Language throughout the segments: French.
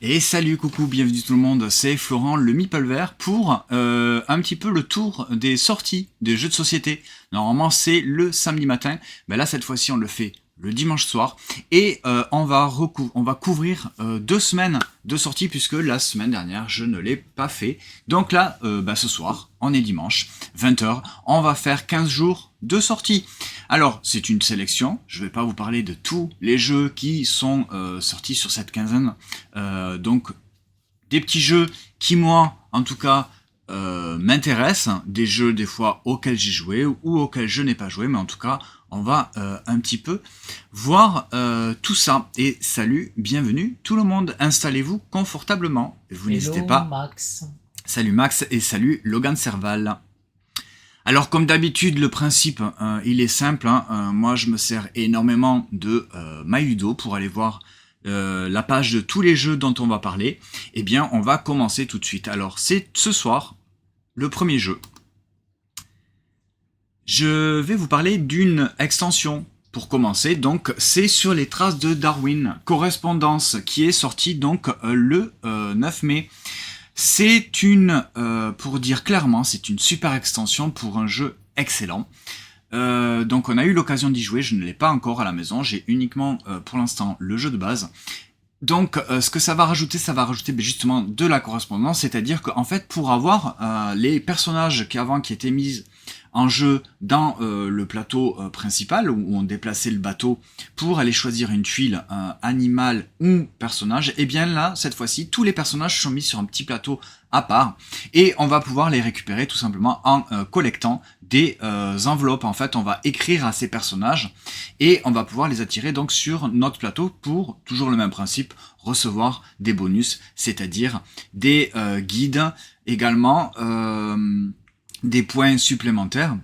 Et salut, coucou, bienvenue tout le monde, c'est Florent le Meeple Vert pour un petit peu le tour des sorties des jeux de société. Normalement c'est le samedi matin, ben là cette fois-ci on le fait le dimanche soir et on va couvrir 2 semaines de sorties puisque la semaine dernière je ne l'ai pas fait. Donc là, ce soir, on est dimanche, 20h, on va faire 15 jours de sorties. Alors, c'est une sélection, je ne vais pas vous parler de tous les jeux qui sont sortis sur cette quinzaine. Donc, des petits jeux qui, moi, en tout cas, m'intéressent, des jeux des fois auxquels j'ai joué ou auxquels je n'ai pas joué, mais en tout cas, on va un petit peu voir tout ça. Et salut, bienvenue tout le monde, installez-vous confortablement. Vous n'hésitez Hello pas. Max. Salut Max et salut Logan Serval. Alors comme d'habitude, le principe, il est simple. Moi, je me sers énormément de MyLudo pour aller voir la page de tous les jeux dont on va parler. Eh bien, on va commencer tout de suite. Alors, c'est ce soir, le premier jeu. Je vais vous parler d'une extension pour commencer. Donc, c'est sur les traces de Darwin, correspondance, qui est sortie donc le 9 mai. C'est une, pour dire clairement, c'est une super extension pour un jeu excellent. Donc on a eu l'occasion d'y jouer, je ne l'ai pas encore à la maison, j'ai uniquement pour l'instant le jeu de base. Donc ce que ça va rajouter justement de la correspondance, c'est-à-dire qu'en fait pour avoir les personnages qui étaient mis en jeu dans le plateau principal, où on déplaçait le bateau pour aller choisir une tuile, animal ou personnage, et bien là, cette fois-ci, tous les personnages sont mis sur un petit plateau à part, et on va pouvoir les récupérer tout simplement en collectant des enveloppes. En fait, on va écrire à ces personnages, et on va pouvoir les attirer donc sur notre plateau pour, toujours le même principe, recevoir des bonus, c'est-à-dire des guides, également des points supplémentaires.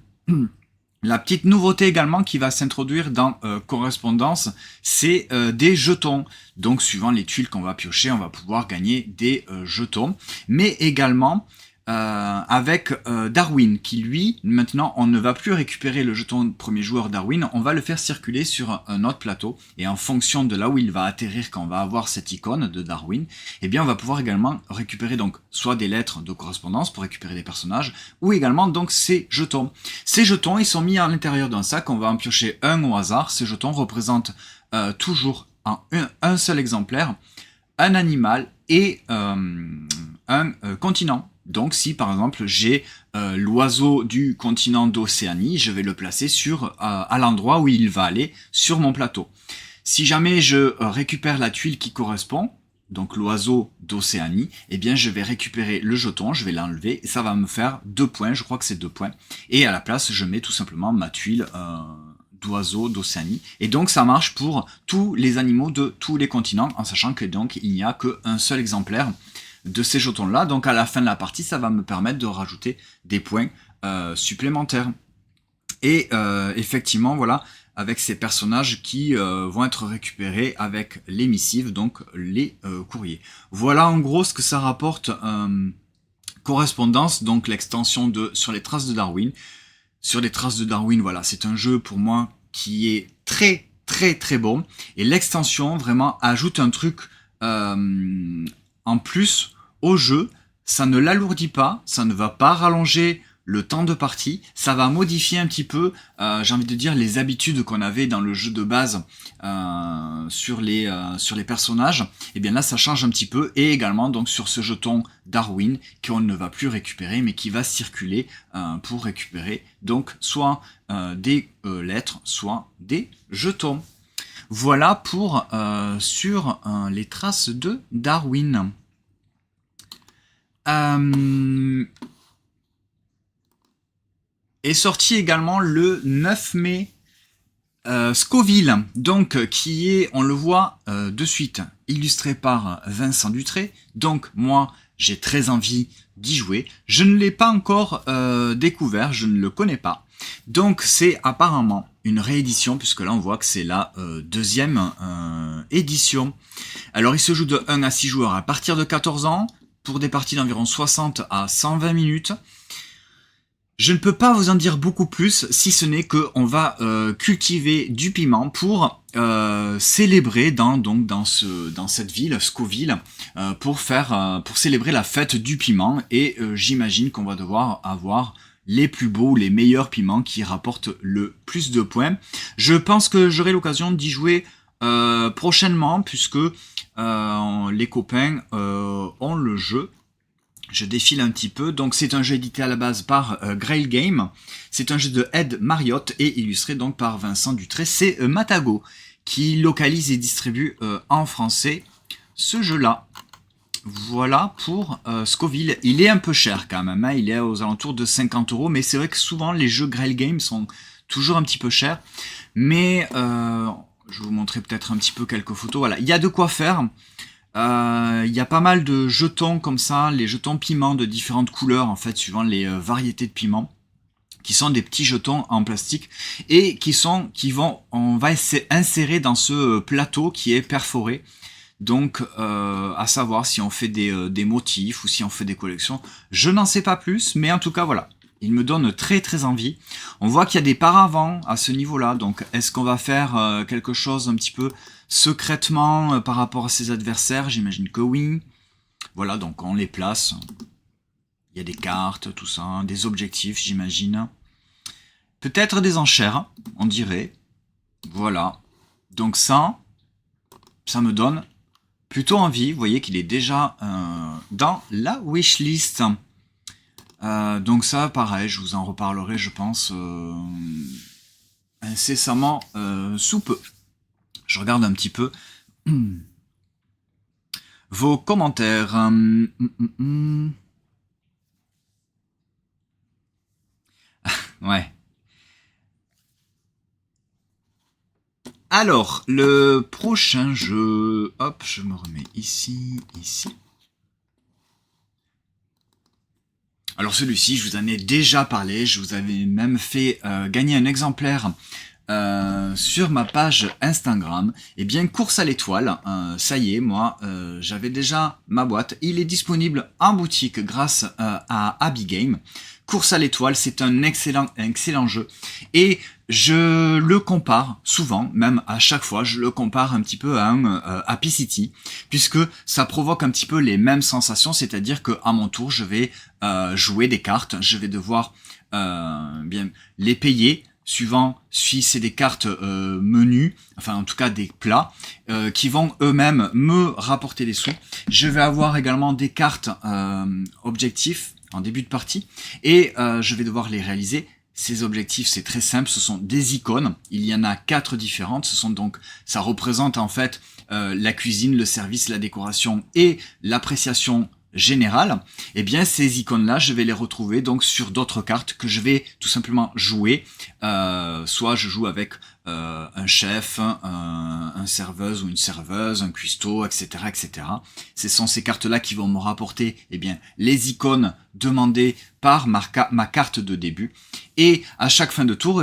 La petite nouveauté également qui va s'introduire dans correspondance, c'est des jetons. Donc suivant les tuiles qu'on va piocher, on va pouvoir gagner des jetons. Mais également avec Darwin, qui lui, maintenant, on ne va plus récupérer le jeton premier joueur Darwin, on va le faire circuler sur un autre plateau, et en fonction de là où il va atterrir quand on va avoir cette icône de Darwin, eh bien on va pouvoir également récupérer donc soit des lettres de correspondance pour récupérer des personnages, ou également donc ces jetons. Ces jetons, ils sont mis à l'intérieur d'un sac, on va en piocher un au hasard. Ces jetons représentent toujours en un seul exemplaire un animal et un continent. Donc si par exemple j'ai l'oiseau du continent d'Océanie, je vais le placer à l'endroit où il va aller sur mon plateau. Si jamais je récupère la tuile qui correspond, donc l'oiseau d'Océanie, eh bien je vais récupérer le jeton, je vais l'enlever et ça va me faire 2 points, je crois que c'est 2 points. Et à la place, je mets tout simplement ma tuile d'oiseaux d'Océanie. Et donc ça marche pour tous les animaux de tous les continents, en sachant que donc il n'y a qu'un seul exemplaire de ces jetons là. Donc à la fin de la partie, ça va me permettre de rajouter des points supplémentaires. Et effectivement, voilà, avec ces personnages qui vont être récupérés avec les missives, donc les courriers. Voilà en gros ce que ça rapporte correspondance, donc l'extension de sur les traces de Darwin. Sur les traces de Darwin, voilà, c'est un jeu pour moi qui est très très très bon. Et l'extension vraiment ajoute un truc en plus au jeu, ça ne l'alourdit pas, ça ne va pas rallonger le temps de partie, ça va modifier un petit peu, j'ai envie de dire, les habitudes qu'on avait dans le jeu de base sur les personnages. Et bien là, ça change un petit peu, et également donc sur ce jeton Darwin qu'on ne va plus récupérer, mais qui va circuler pour récupérer donc soit des lettres, soit des jetons. Voilà pour sur les traces de Darwin. Est sorti également le 9 mai Scoville, donc qui est, on le voit de suite, illustré par Vincent Dutré. Donc moi, j'ai très envie d'y jouer. Je ne l'ai pas encore découvert, je ne le connais pas. Donc c'est apparemment une réédition, puisque là on voit que c'est la deuxième édition. Alors il se joue de 1 à 6 joueurs à partir de 14 ans, pour des parties d'environ 60 à 120 minutes. Je ne peux pas vous en dire beaucoup plus, si ce n'est qu'on va cultiver du piment pour célébrer dans cette ville, Scoville, pour célébrer la fête du piment. Et j'imagine qu'on va devoir avoir les plus beaux, les meilleurs piments qui rapportent le plus de points. Je pense que j'aurai l'occasion d'y jouer prochainement, puisque les copains ont le jeu. Je défile un petit peu. Donc c'est un jeu édité à la base par Grail Game. C'est un jeu de Ed Marriott et illustré donc par Vincent Dutré. C'est Matago qui localise et distribue en français ce jeu-là. Voilà pour Scoville. Il est un peu cher quand même, hein. Il est aux alentours de 50 €, mais c'est vrai que souvent les jeux Grail Game sont toujours un petit peu chers. Mais je vais vous montrer peut-être un petit peu quelques photos. Voilà, il y a de quoi faire. Il y a pas mal de jetons comme ça, les jetons piments de différentes couleurs en fait, suivant les variétés de piments, qui sont des petits jetons en plastique et on va insérer dans ce plateau qui est perforé. Donc, à savoir si on fait des motifs ou si on fait des collections, je n'en sais pas plus, mais en tout cas voilà. Il me donne très très envie. On voit qu'il y a des paravents à ce niveau-là. Donc, est-ce qu'on va faire quelque chose un petit peu secrètement par rapport à ses adversaires? J'imagine que oui. Voilà, donc on les place. Il y a des cartes, tout ça, des objectifs, j'imagine. Peut-être des enchères, on dirait. Voilà. Donc ça me donne plutôt envie. Vous voyez qu'il est déjà dans la wishlist. Donc ça, pareil, je vous en reparlerai, je pense, incessamment sous peu. Je regarde un petit peu vos commentaires. Ouais. Alors, le prochain jeu... Hop, je me remets ici. Alors celui-ci, je vous en ai déjà parlé, je vous avais même fait gagner un exemplaire sur ma page Instagram. Eh bien, course à l'étoile, ça y est, moi, j'avais déjà ma boîte. Il est disponible en boutique grâce à Abby Game. Course à l'étoile, c'est un excellent jeu. Et je le compare souvent, même à chaque fois, je le compare un petit peu à un Happy City, puisque ça provoque un petit peu les mêmes sensations, c'est-à-dire que à mon tour, je vais jouer des cartes, je vais devoir bien les payer, suivant si c'est des cartes menus, enfin en tout cas des plats, qui vont eux-mêmes me rapporter des sous. Je vais avoir également des cartes objectifs en début de partie, et je vais devoir les réaliser. Ces objectifs, c'est très simple, ce sont des icônes, il y en a 4 différentes, ça représente en fait la cuisine, le service, la décoration et l'appréciation générale. Et bien ces icônes-là, je vais les retrouver donc sur d'autres cartes que je vais tout simplement jouer. Soit je joue avec un chef, un serveuse ou une serveuse, un cuistot, etc., etc. Ce sont ces cartes-là qui vont me rapporter les icônes demandées par ma carte de début. Et à chaque fin de tour,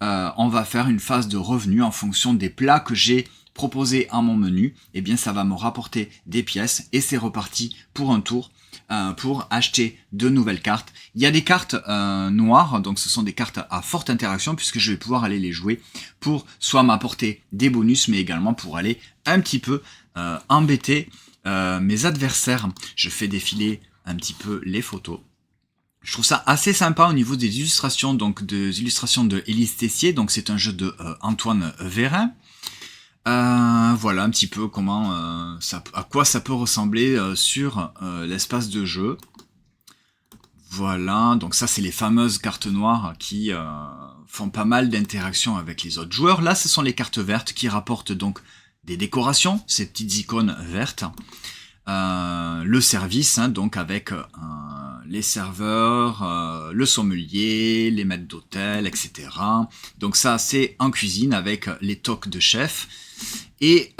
on va faire une phase de revenu en fonction des plats que j'ai proposé à mon menu. Ça va me rapporter des pièces et c'est reparti pour un tour pour acheter de nouvelles cartes. Il y a des cartes noires, donc ce sont des cartes à forte interaction puisque je vais pouvoir aller les jouer pour soit m'apporter des bonus, mais également pour aller un petit peu embêter mes adversaires. Je fais défiler un petit peu les photos. Je trouve ça assez sympa au niveau des illustrations, donc des illustrations de Élise Tessier, donc c'est un jeu de Antoine Vérin. Voilà un petit peu comment à quoi ça peut ressembler sur l'espace de jeu. Voilà, donc ça c'est les fameuses cartes noires qui font pas mal d'interactions avec les autres joueurs. Là ce sont les cartes vertes qui rapportent donc des décorations, ces petites icônes vertes. Le service, hein, donc avec les serveurs, le sommelier, les maîtres d'hôtel, etc. Donc ça c'est en cuisine avec les toques de chef. Et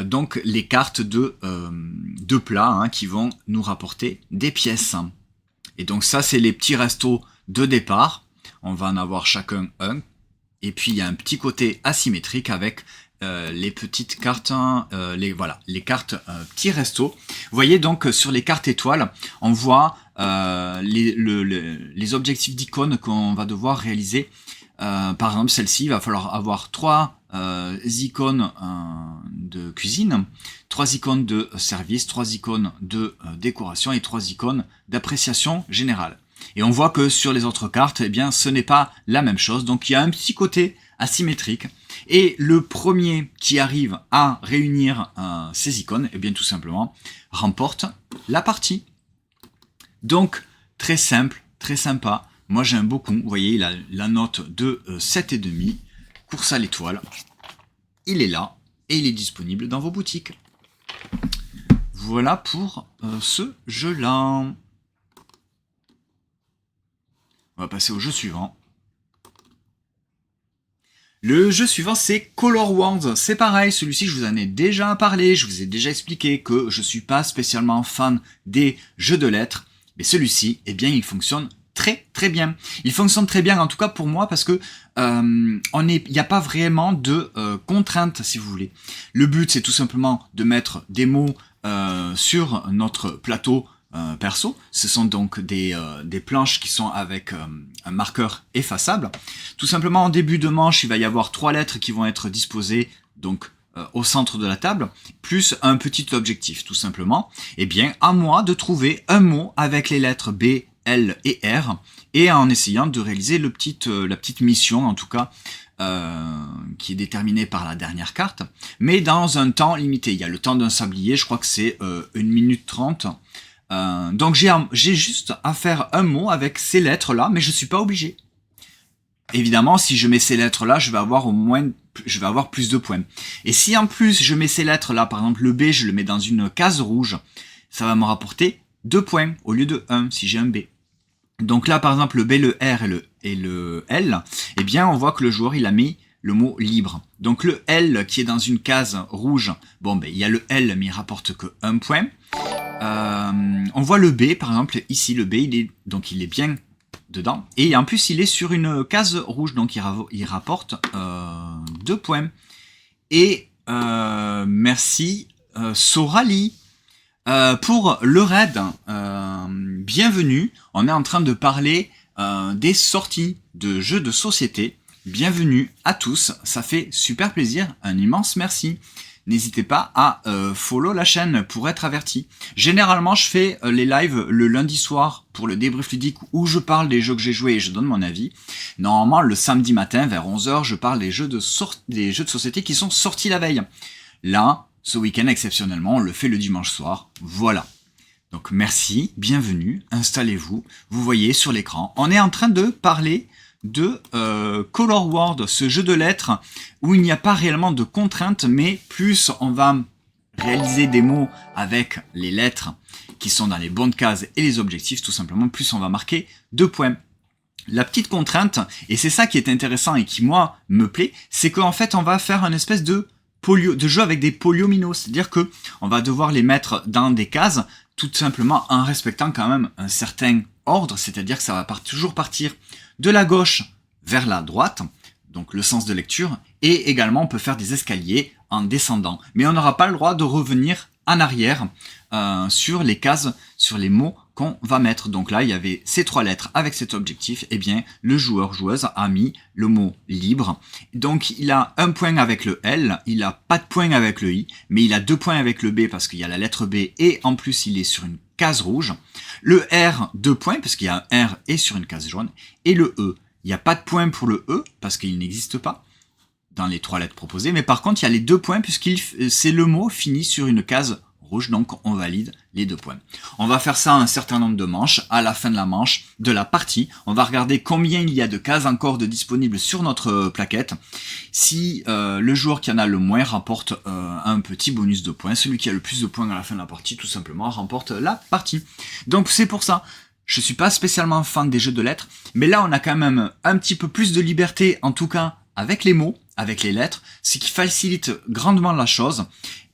donc les cartes de plats hein, qui vont nous rapporter des pièces. Et donc ça c'est les petits restos de départ. On va en avoir chacun un. Et puis il y a un petit côté asymétrique avec les petites cartes, les cartes petits restos. Vous voyez donc sur les cartes étoiles, on voit les objectifs d'icônes qu'on va devoir réaliser. Par exemple, celle-ci, il va falloir avoir 3 icônes de cuisine, 3 icônes de service, 3 icônes de décoration et 3 icônes d'appréciation générale. Et on voit que sur les autres cartes, eh bien, ce n'est pas la même chose. Donc il y a un petit côté asymétrique. Et le premier qui arrive à réunir ces icônes, eh bien tout simplement, remporte la partie. Donc très simple, très sympa. Moi j'aime beaucoup. Vous voyez, il a la note de 7,5. Course à l'étoile. Il est là et il est disponible dans vos boutiques. Voilà pour ce jeu-là. On va passer au jeu suivant. Le jeu suivant, c'est Color Wars. C'est pareil, celui-ci, je vous en ai déjà parlé, je vous ai déjà expliqué que je suis pas spécialement fan des jeux de lettres, mais celui-ci, eh bien, il fonctionne très très bien. Il fonctionne très bien, en tout cas pour moi, parce que il n'y a pas vraiment de contraintes, si vous voulez. Le but, c'est tout simplement de mettre des mots sur notre plateau perso. Ce sont donc des planches qui sont avec un marqueur effaçable. Tout simplement, en début de manche, il va y avoir 3 lettres qui vont être disposées donc au centre de la table, plus un petit objectif, tout simplement. Eh bien, à moi de trouver un mot avec les lettres B, L et R, et en essayant de réaliser la petite mission, en tout cas, qui est déterminée par la dernière carte, mais dans un temps limité. Il y a le temps d'un sablier, je crois que c'est 1 minute 30. Donc j'ai juste à faire un mot avec ces lettres-là, mais je suis pas obligé. Évidemment, si je mets ces lettres-là, je vais avoir plus de points. Et si en plus je mets ces lettres-là, par exemple le B, je le mets dans une case rouge, ça va me rapporter 2 points au lieu de 1 si j'ai un B. Donc là, par exemple, le B, le R et le L, eh bien, on voit que le joueur, il a mis le mot libre. Donc le L qui est dans une case rouge, bon, ben, il y a le L, mais il rapporte que 1 point. On voit le B, par exemple, ici, le B, il est bien dedans. Et en plus, il est sur une case rouge, donc il rapporte 2 points. Et merci Sorali pour le raid. Bienvenue. On est en train de parler des sorties de jeux de société. Bienvenue à tous. Ça fait super plaisir. Un immense merci. N'hésitez pas à follow la chaîne pour être averti. Généralement, je fais les lives le lundi soir pour le débrief ludique où je parle des jeux que j'ai joués et je donne mon avis. Normalement, le samedi matin vers 11 h, je parle des jeux de société qui sont sortis la veille. Là, ce week-end, exceptionnellement, on le fait le dimanche soir. Voilà. Donc merci, bienvenue, installez-vous. Vous voyez sur l'écran, on est en train de parler de Color Wars, ce jeu de lettres où il n'y a pas réellement de contraintes, mais plus on va réaliser des mots avec les lettres qui sont dans les bonnes cases et les objectifs, tout simplement, plus on va marquer 2 points. La petite contrainte, et c'est ça qui est intéressant et qui moi me plaît, c'est qu'en fait on va faire une espèce de jeu avec des polyomino, c'est-à-dire que on va devoir les mettre dans des cases, tout simplement en respectant quand même un certain ordre, c'est-à-dire que ça va toujours partir de la gauche vers la droite, donc le sens de lecture, et également on peut faire des escaliers en descendant. Mais on n'aura pas le droit de revenir en arrière sur les cases, sur les mots qu'on va mettre. Donc là, il y avait ces 3 lettres avec cet objectif, et bien le joueuse a mis le mot libre. Donc il a 1 point avec le L, il a pas de point avec le I, mais il a 2 points avec le B parce qu'il y a la lettre B et en plus il est sur une case rouge. Le R, 2 points parce qu'il y a un R et sur une case jaune. Et le E, il n'y a pas de point pour le E parce qu'il n'existe pas dans les 3 lettres proposées. Mais par contre, il y a les 2 points puisque c'est le mot fini sur une case rouge. Donc on valide les 2 points. On va faire ça un certain nombre de manches. À la fin de la manche, de la partie, on va regarder combien il y a de cases encore de disponibles sur notre plaquette. Si le joueur qui en a le moins remporte un petit bonus de points, celui qui a le plus de points à la fin de la partie, tout simplement, remporte la partie. Donc c'est pour ça, je suis pas spécialement fan des jeux de lettres, mais là on a quand même un petit peu plus de liberté, en tout cas avec les mots, avec les lettres, ce qui facilite grandement la chose.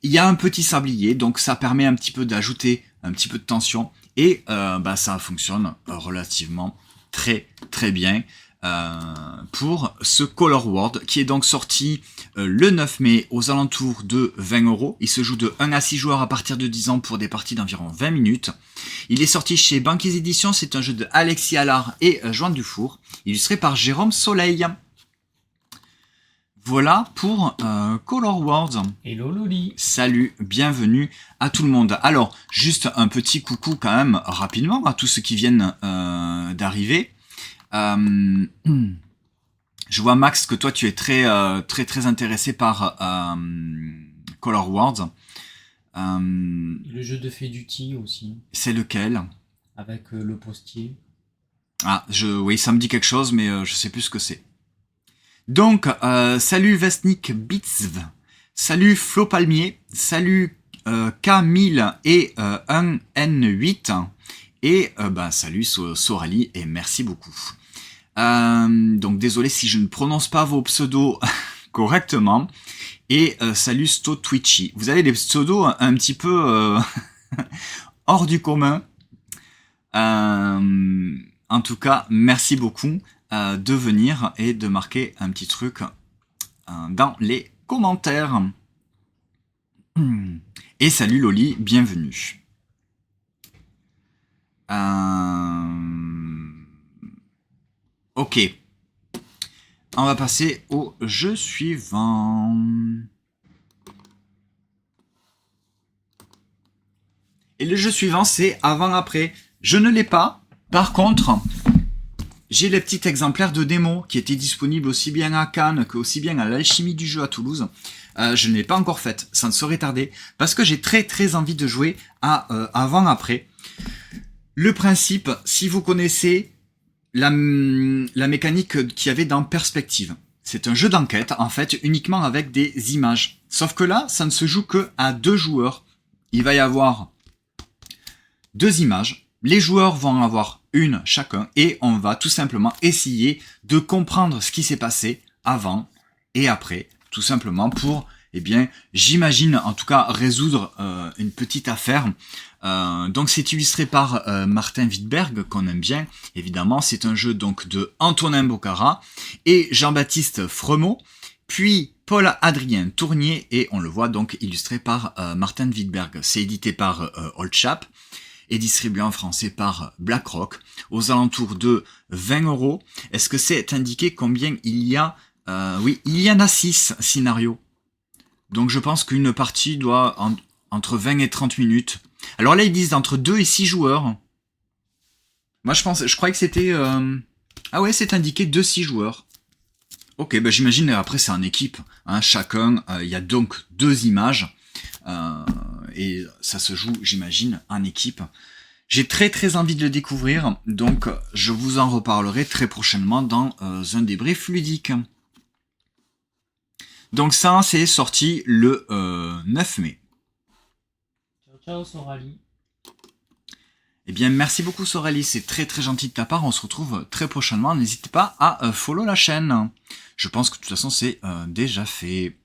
Il y a un petit sablier, donc ça permet un petit peu d'ajouter un petit peu de tension, et ça fonctionne relativement très très bien. pour ce Color World qui est donc sorti le 9 mai aux alentours de 20 €. Il se joue de 1 à 6 joueurs à partir de 10 ans pour des parties d'environ 20 minutes. Il est sorti chez Banquise Éditions, c'est un jeu de Alexis Allard et Joan Dufour, illustré par Jérôme Soleil. Voilà pour Color World. Hello Loli. Salut, bienvenue à tout le monde. Alors, juste un petit coucou quand même rapidement à tous ceux qui viennent d'arriver. Je vois Max que toi tu es très intéressé par Color World. Le jeu de Feduti aussi. C'est lequel? Avec le postier. Ah, oui, ça me dit quelque chose, mais je sais plus ce que c'est. Donc, salut Vesnik Bitsv, salut Flo Palmier, salut K1000 et 1N8, et salut Sorali, et merci beaucoup. Donc désolé si je ne prononce pas vos pseudos correctement, et salut Sto Twitchy. Vous avez des pseudos un petit peu hors du commun. En tout cas, merci beaucoup de venir et de marquer un petit truc dans les commentaires. Et salut Loli, bienvenue. Ok. On va passer au jeu suivant. Et le jeu suivant, c'est avant-après. Je ne l'ai pas. Par contre, j'ai les petits exemplaires de démo qui étaient disponibles aussi bien à Cannes que aussi bien à l'Alchimie du jeu à Toulouse. Je ne l'ai pas encore faite, ça ne saurait tarder, parce que j'ai très envie de jouer à avant-après. Le principe, si vous connaissez la mécanique qu'il y avait dans Perspective, c'est un jeu d'enquête, en fait, uniquement avec des images. Sauf que là, ça ne se joue que à 2 joueurs. Il va y avoir 2 images. Les joueurs vont en avoir une chacun et on va tout simplement essayer de comprendre ce qui s'est passé avant et après, tout simplement pour, j'imagine en tout cas résoudre une petite affaire. Donc c'est illustré par Martin Wittberg, qu'on aime bien, évidemment. C'est un jeu donc de Antonin Bocara et Jean-Baptiste Fremont, puis Paul-Adrien Tournier, et on le voit donc illustré par Martin Wittberg. C'est édité par Old Chap et distribué en français par BlackRock, aux alentours de 20 €. Est-ce que c'est indiqué combien il y a oui, il y en a 6 scénarios. Donc je pense qu'une partie doit entre 20 et 30 minutes. Alors là, ils disent entre 2 et 6 joueurs. Moi, je croyais que c'était... Ah ouais, c'est indiqué 2-6 joueurs. Ok, j'imagine, après c'est en équipe. Hein, chacun, il y a donc 2 images. Et ça se joue, j'imagine, en équipe. J'ai très envie de le découvrir, donc je vous en reparlerai très prochainement dans un débrief ludique. Donc ça, c'est sorti le 9 mai. Ciao Sorali. Eh bien, merci beaucoup Sorali, c'est très gentil de ta part. On se retrouve très prochainement. N'hésitez pas à follow la chaîne. Je pense que de toute façon, c'est déjà fait.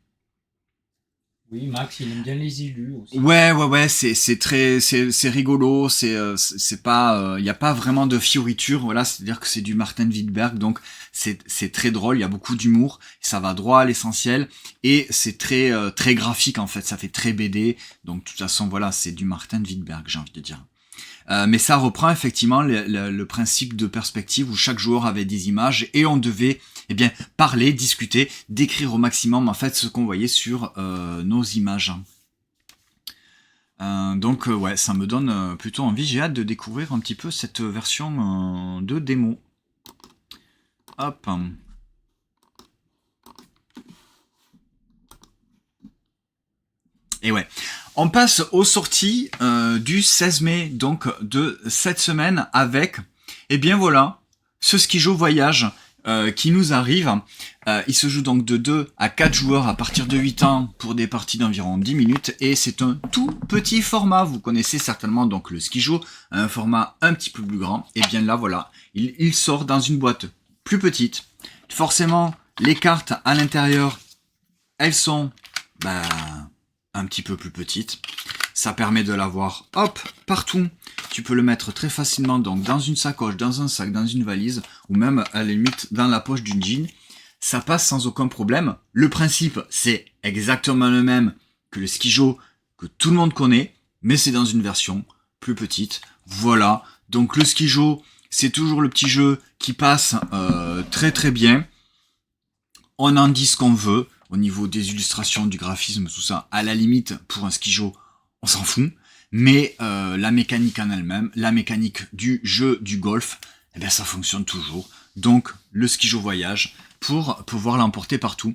Oui, Max, il aime bien les élus aussi. Ouais, c'est rigolo, c'est pas, il y a pas vraiment de fioriture, voilà, c'est-à-dire que c'est du Martin Wittberg, donc c'est très drôle, il y a beaucoup d'humour, ça va droit à l'essentiel, et c'est très graphique en fait, ça fait très BD, donc de toute façon voilà, c'est du Martin Wittberg, j'ai envie de dire. Mais ça reprend effectivement le principe de Perspective où chaque joueur avait des images et on devait parler, discuter, décrire au maximum en fait ce qu'on voyait sur nos images. Donc ouais, ça me donne plutôt envie, j'ai hâte de découvrir un petit peu cette version de démo. Hop. Et ouais. On passe aux sorties du 16 mai, donc de cette semaine, avec, voilà, ce Skijo Voyage qui nous arrive. Il se joue donc de 2 à 4 joueurs à partir de 8 ans pour des parties d'environ 10 minutes, et c'est un tout petit format. Vous connaissez certainement donc le Skijo, un format un petit peu plus grand. Et bien là, voilà, il sort dans une boîte plus petite. Forcément, les cartes à l'intérieur, elles sont... un petit peu plus petite. ça permet de l'avoir, hop, partout. Tu peux le mettre très facilement donc dans une sacoche, dans un sac, dans une valise, ou même à la limite dans la poche d'une jean. Ça passe sans aucun problème. Le principe, c'est exactement le même que le Skijo que tout le monde connaît, mais c'est dans une version plus petite. Voilà, donc le Skijo, c'est toujours le petit jeu qui passe très très bien. On en dit ce qu'on veut, au niveau des illustrations, du graphisme, tout ça. À la limite, pour un Skijo, on s'en fout. Mais la mécanique en elle-même, la mécanique du jeu du golf, eh bien ça fonctionne toujours. Donc le Skijo Voyage, pour pouvoir l'emporter partout.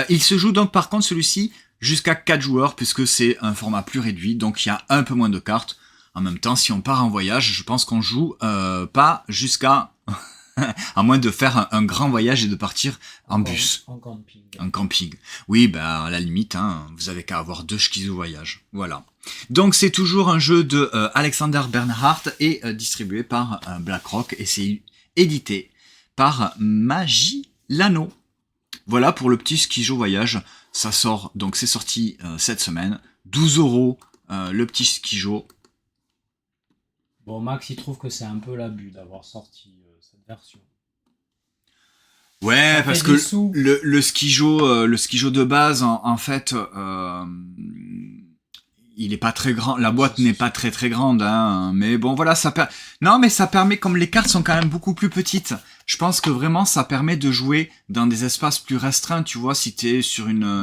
Il se joue donc par contre celui-ci jusqu'à 4 joueurs, puisque c'est un format plus réduit, donc il y a un peu moins de cartes. En même temps, si on part en voyage, je pense qu'on joue pas jusqu'à... à moins de faire un grand voyage et de partir en bus. En camping. En camping. Oui, ben à la limite, hein, vous avez qu'à avoir 2 Skijo Voyage. Voilà. Donc c'est toujours un jeu de Alexander Bernhardt et distribué par BlackRock, et c'est édité par Magilano. Voilà pour le petit Skijo Voyage. Ça sort, donc c'est sorti cette semaine. 12 € le petit Skijo. Bon, Max, il trouve que c'est un peu l'abus d'avoir sorti cette version. Ouais, parce que le Skijo de base, en fait, il est pas très grand. La boîte n'est pas très très grande, hein. Mais bon, voilà, non, mais ça permet, comme les cartes sont quand même beaucoup plus petites, je pense que vraiment ça permet de jouer dans des espaces plus restreints. Tu vois, si t'es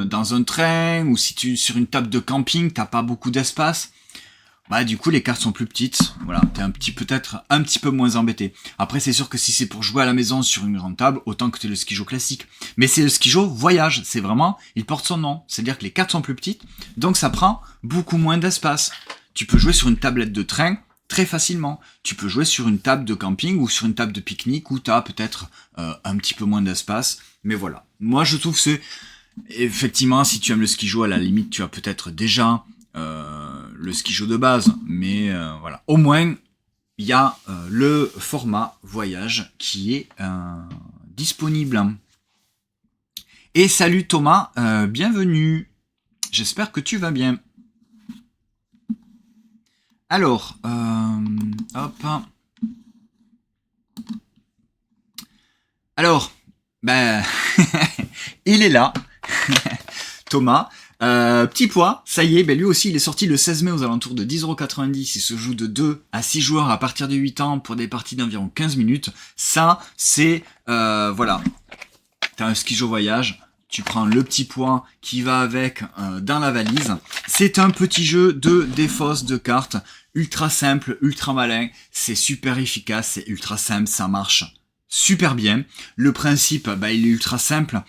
dans un train ou si tu sur une table de camping, t'as pas beaucoup d'espace. Bah du coup les cartes sont plus petites, voilà, t'es peut-être un petit peu moins embêté. Après c'est sûr que si c'est pour jouer à la maison sur une grande table, autant que t'aies le Skijo classique. Mais c'est le Skijo Voyage, c'est vraiment, il porte son nom, c'est-à-dire que les cartes sont plus petites, donc ça prend beaucoup moins d'espace. Tu peux jouer sur une tablette de train très facilement, tu peux jouer sur une table de camping ou sur une table de pique-nique où t'as peut-être un petit peu moins d'espace, mais voilà. Moi je trouve que c'est, effectivement, si tu aimes le Skijo, à la limite tu as peut-être déjà... le Skijo de base, mais voilà. Au moins, il y a le format voyage qui est disponible. Et salut Thomas, bienvenue. J'espère que tu vas bien. Alors, hop. Alors, ben, il est là, Thomas. Petit point, ça y est, ben lui aussi il est sorti le 16 mai aux alentours de 10,90 €. Il se joue de 2 à 6 joueurs à partir de 8 ans pour des parties d'environ 15 minutes. Ça, c'est... voilà. T'as un Skijo Voyage, tu prends le petit point qui va avec dans la valise. C'est un petit jeu de défausse de cartes, ultra simple, ultra malin. C'est super efficace, c'est ultra simple, ça marche super bien. Le principe, bah, il est ultra simple.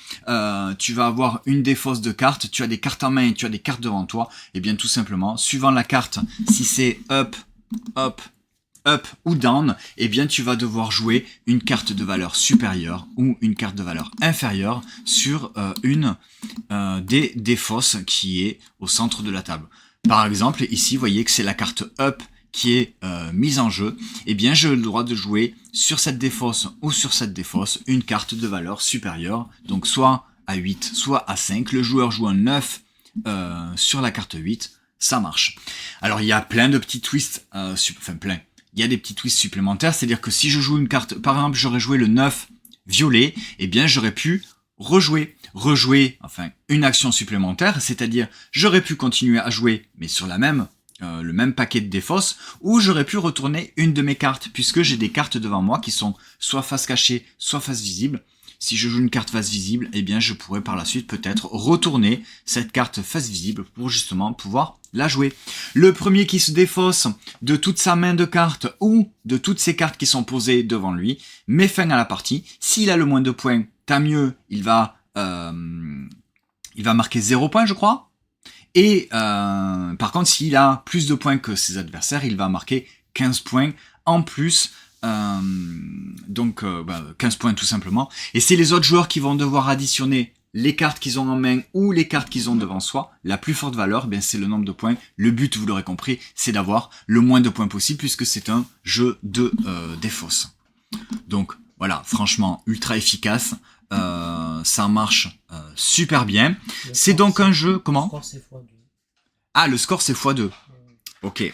Tu vas avoir une défausse de cartes, tu as des cartes en main et tu as des cartes devant toi. Et bien tout simplement, suivant la carte, si c'est up, up, up ou down, eh bien tu vas devoir jouer une carte de valeur supérieure ou une carte de valeur inférieure sur une des défausses qui est au centre de la table. Par exemple, ici, vous voyez que c'est la carte up qui est mise en jeu, eh bien j'ai le droit de jouer sur cette défausse ou sur cette défausse une carte de valeur supérieure, donc soit à 8, soit à 5. Le joueur joue un 9 sur la carte 8, ça marche. Alors il y a plein de petits twists, plein. Il y a des petits twists supplémentaires, c'est-à-dire que si je joue une carte, par exemple j'aurais joué le 9 violet, eh bien j'aurais pu rejouer, enfin une action supplémentaire, c'est-à-dire j'aurais pu continuer à jouer, mais sur le même paquet de défausses, ou j'aurais pu retourner une de mes cartes, puisque j'ai des cartes devant moi qui sont soit face cachée, soit face visible. Si je joue une carte face visible, eh bien je pourrais par la suite peut-être retourner cette carte face visible pour justement pouvoir la jouer. Le premier qui se défausse de toute sa main de cartes ou de toutes ses cartes qui sont posées devant lui met fin à la partie. S'il a le moins de points, tant mieux, il va marquer 0 points, je crois. Et par contre, s'il a plus de points que ses adversaires, il va marquer 15 points en plus. 15 points tout simplement. Et c'est les autres joueurs qui vont devoir additionner les cartes qu'ils ont en main ou les cartes qu'ils ont devant soi. La plus forte valeur, bien c'est le nombre de points. Le but, vous l'aurez compris, c'est d'avoir le moins de points possible puisque c'est un jeu de défausse. Donc voilà, franchement, ultra efficace. Ça marche super bien. C'est donc un jeu... Comment ? Le score, c'est x2. Ah, le score, c'est x2. Ok.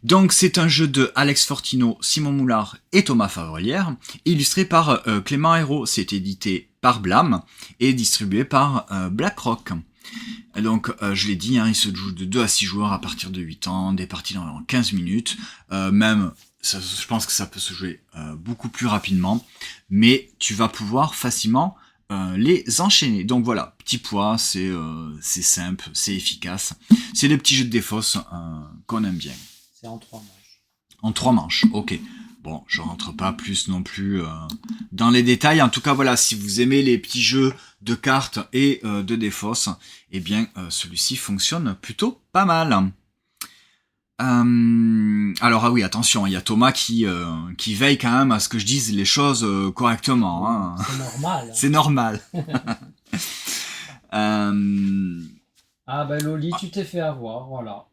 Donc c'est un jeu de Alex Fortino, Simon Moulard et Thomas Favrelière, illustré par Clément Hérault. C'est édité par Blam et distribué par BlackRock. Donc je l'ai dit, hein, il se joue de 2 à 6 joueurs à partir de 8 ans, des parties d'environ 15 minutes, même ça, je pense que ça peut se jouer beaucoup plus rapidement, mais tu vas pouvoir facilement les enchaîner. Donc voilà, petit poids, c'est simple, c'est efficace, c'est des petits jeux de défausse qu'on aime bien. C'est en 3 manches. En 3 manches, ok. Bon, je rentre pas plus non plus dans les détails. En tout cas, voilà, si vous aimez les petits jeux de cartes et de défausse, eh bien, celui-ci fonctionne plutôt pas mal. Alors, ah oui, attention, il y a Thomas qui veille quand même à ce que je dise les choses correctement. Hein. C'est normal. C'est normal. Ah ben Loli, tu t'es fait avoir, voilà.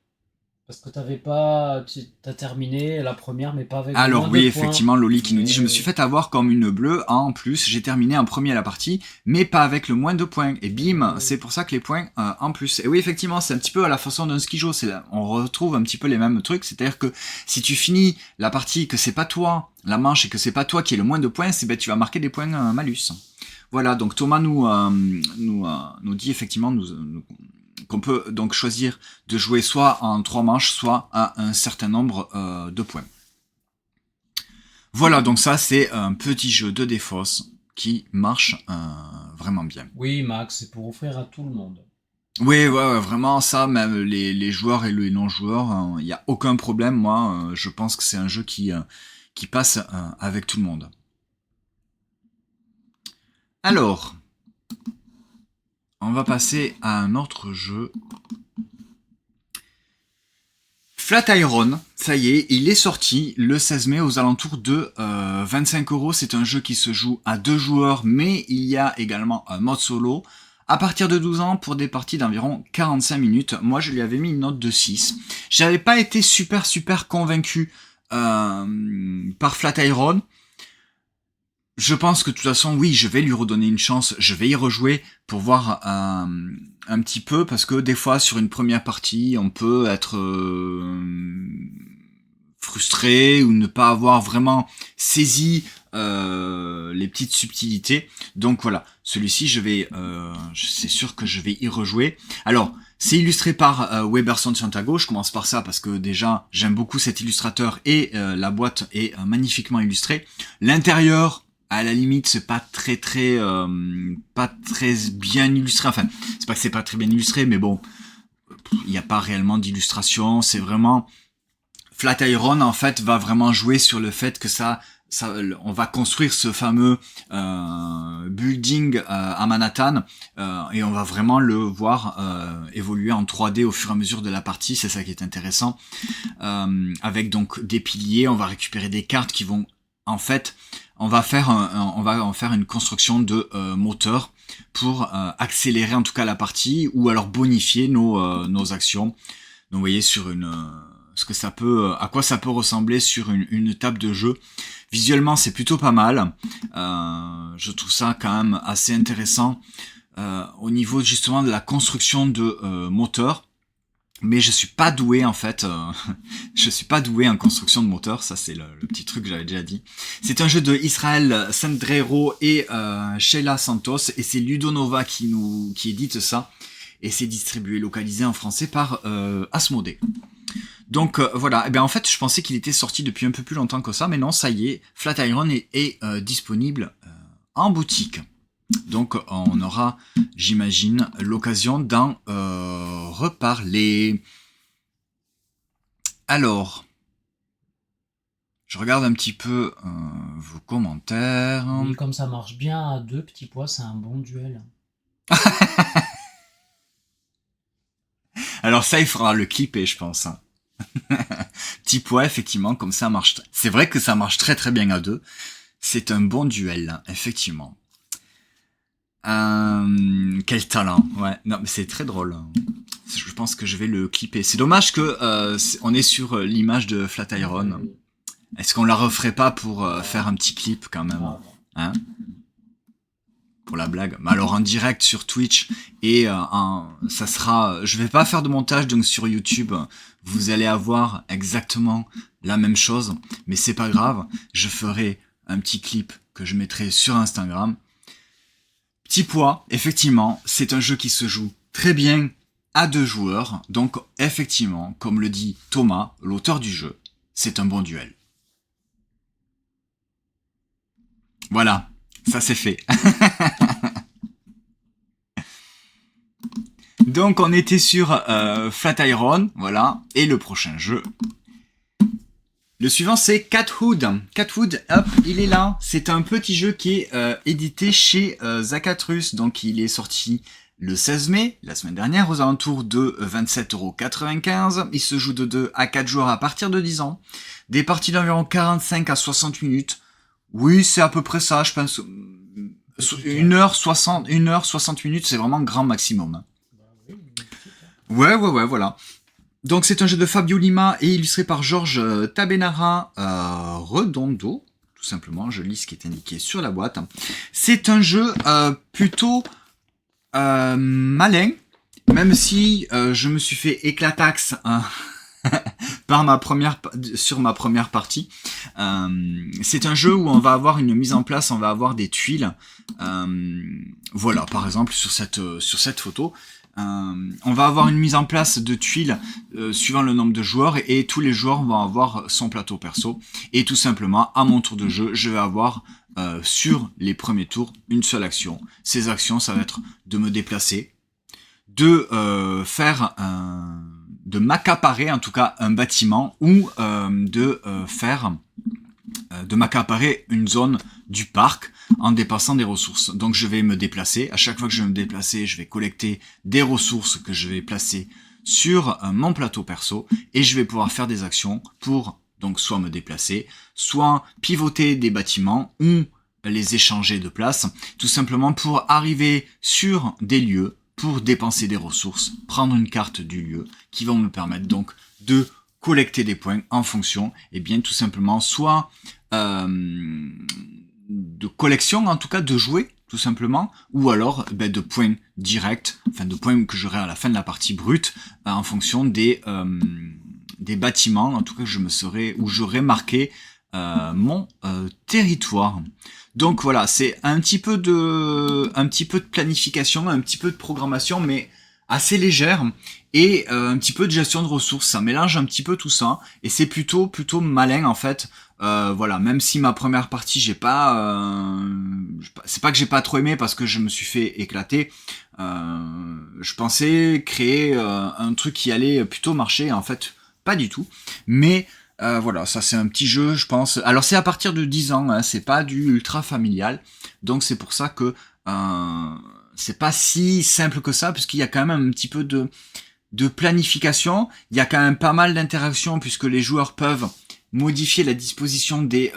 Parce que t'as terminé la première, mais pas avec Alors moins oui, de points. effectivement, Loli qui nous dit « Je me Oui. suis fait avoir comme une bleue, en plus, j'ai terminé en premier à la partie, mais pas avec le moins de points. » Et bim, Oui. c'est pour ça que les points en plus. Et oui, effectivement, c'est un petit peu à la façon d'un skijo, on retrouve un petit peu les mêmes trucs, c'est-à-dire que si tu finis la partie, que c'est pas toi, la manche, et que c'est pas toi qui ai le moins de points, c'est ben tu vas marquer des points malus. Voilà, donc Thomas nous dit effectivement qu'on peut donc choisir de jouer soit en 3 manches, soit à un certain nombre de points. Voilà, donc ça c'est un petit jeu de défausse qui marche vraiment bien. Oui, Max, c'est pour offrir à tout le monde. Oui, ouais, vraiment ça, même les joueurs et les non-joueurs, il n'y a aucun problème. Moi, je pense que c'est un jeu qui passe avec tout le monde. Alors, on va passer à un autre jeu. Flatiron, ça y est, il est sorti le 16 mai aux alentours de 25 €. C'est un jeu qui se joue à 2 joueurs, mais il y a également un mode solo. À partir de 12 ans, pour des parties d'environ 45 minutes. Moi, je lui avais mis une note de 6. J'avais pas été super convaincu par Flatiron. Je pense que de toute façon, oui, je vais lui redonner une chance, je vais y rejouer pour voir un petit peu, parce que des fois, sur une première partie, on peut être frustré ou ne pas avoir vraiment saisi les petites subtilités. Donc voilà, celui-ci, c'est sûr que je vais y rejouer. Alors, c'est illustré par Weberson Santiago. Je commence par ça parce que déjà, j'aime beaucoup cet illustrateur et la boîte est magnifiquement illustrée. L'intérieur, à la limite, c'est pas très bien illustré. Enfin, c'est pas que c'est pas très bien illustré, mais bon, il n'y a pas réellement d'illustration. C'est vraiment Flatiron en fait va vraiment jouer sur le fait que on va construire ce fameux building à Manhattan et on va vraiment le voir évoluer en 3D au fur et à mesure de la partie. C'est ça qui est intéressant. Avec donc des piliers, on va récupérer des cartes qui vont en fait on va en faire une construction de moteur pour accélérer en tout cas la partie ou alors bonifier nos actions. Donc vous voyez sur à quoi ça peut ressembler sur une table de jeu. Visuellement c'est plutôt pas mal. Je trouve ça quand même assez intéressant au niveau justement de la construction de moteurs. Mais je suis pas doué en fait, je suis pas doué en construction de moteur, ça c'est le petit truc que j'avais déjà dit. C'est un jeu de Israël Sendrero et Sheila Santos et c'est Ludonova qui édite ça et c'est distribué localisé en français par Asmodée. Donc voilà, et bien en fait je pensais qu'il était sorti depuis un peu plus longtemps que ça, mais non, ça y est, Flatiron est disponible en boutique. Donc on aura, j'imagine, l'occasion d'en reparler. Alors, je regarde un petit peu vos commentaires. Oui, comme ça marche bien à 2 petits pois, c'est un bon duel. Alors ça, il faudra le clipper, je pense. Petit pois, effectivement, comme ça marche. C'est vrai que ça marche très bien à 2. C'est un bon duel, effectivement. Quel talent, ouais. Non, mais c'est très drôle. Je pense que je vais le clipper. C'est dommage que on est sur l'image de Flatiron. Oui. Est-ce qu'on la referait pas pour faire un petit clip quand même, hein? pour la blague. Mais alors en direct sur Twitch et ça sera, je vais pas faire de montage donc sur YouTube, vous allez avoir exactement la même chose, mais c'est pas grave, je ferai un petit clip que je mettrai sur Instagram. Petit poids, effectivement, c'est un jeu qui se joue très bien à 2 joueurs, donc effectivement, comme le dit Thomas, l'auteur du jeu, c'est un bon duel. Voilà, ça c'est fait. Donc on était sur Flatiron, voilà, et le prochain jeu. Le suivant c'est Catwood. Catwood, hop, il est là. C'est un petit jeu qui est édité chez Zacatrus, donc il est sorti le 16 mai, la semaine dernière, aux alentours de 27,95 €. Il se joue de 2 à 4 joueurs à partir de 10 ans. Des parties d'environ 45 à 60 minutes. Oui, c'est à peu près ça, je pense. 1h60 minutes, c'est vraiment grand maximum. Ouais, voilà. Donc c'est un jeu de Fabio Lima et illustré par Georges Tabenara Redondo, tout simplement, je lis ce qui est indiqué sur la boîte. C'est un jeu plutôt malin, même si je me suis fait éclataxe sur ma première partie. C'est un jeu où on va avoir une mise en place, on va avoir des tuiles. Voilà, par exemple sur cette photo. On va avoir une mise en place de tuiles suivant le nombre de joueurs et tous les joueurs vont avoir son plateau perso et tout simplement à mon tour de jeu je vais avoir sur les premiers tours une seule action. Ces actions ça va être de me déplacer, de de m'accaparer en tout cas un bâtiment ou de m'accaparer une zone du parc en dépassant des ressources. Donc je vais me déplacer, à chaque fois que je vais me déplacer, je vais collecter des ressources que je vais placer sur mon plateau perso et je vais pouvoir faire des actions pour donc soit me déplacer, soit pivoter des bâtiments ou les échanger de place, tout simplement pour arriver sur des lieux, pour dépenser des ressources, prendre une carte du lieu qui vont me permettre donc de collecter des points en fonction, et bien tout simplement soit de collection, en tout cas de jouer tout simplement, ou alors de points directs, enfin de points que j'aurai à la fin de la partie brute, en fonction des bâtiments, en tout cas où j'aurai marqué mon territoire. Donc voilà, c'est un petit peu de planification, un petit peu de programmation, mais assez légère, et un petit peu de gestion de ressources. Ça mélange un petit peu tout ça, et c'est plutôt malin en fait. Voilà, même si ma première partie c'est pas que j'ai pas trop aimé parce que je me suis fait éclater. Je pensais créer un truc qui allait plutôt marcher, en fait pas du tout. Mais voilà, ça c'est un petit jeu, je pense. Alors c'est à partir de 10 ans, hein, c'est pas du ultra familial, donc c'est pour ça que c'est pas si simple que ça, puisqu'il y a quand même un petit peu de planification. Il y a quand même pas mal d'interactions puisque les joueurs peuvent modifier la disposition des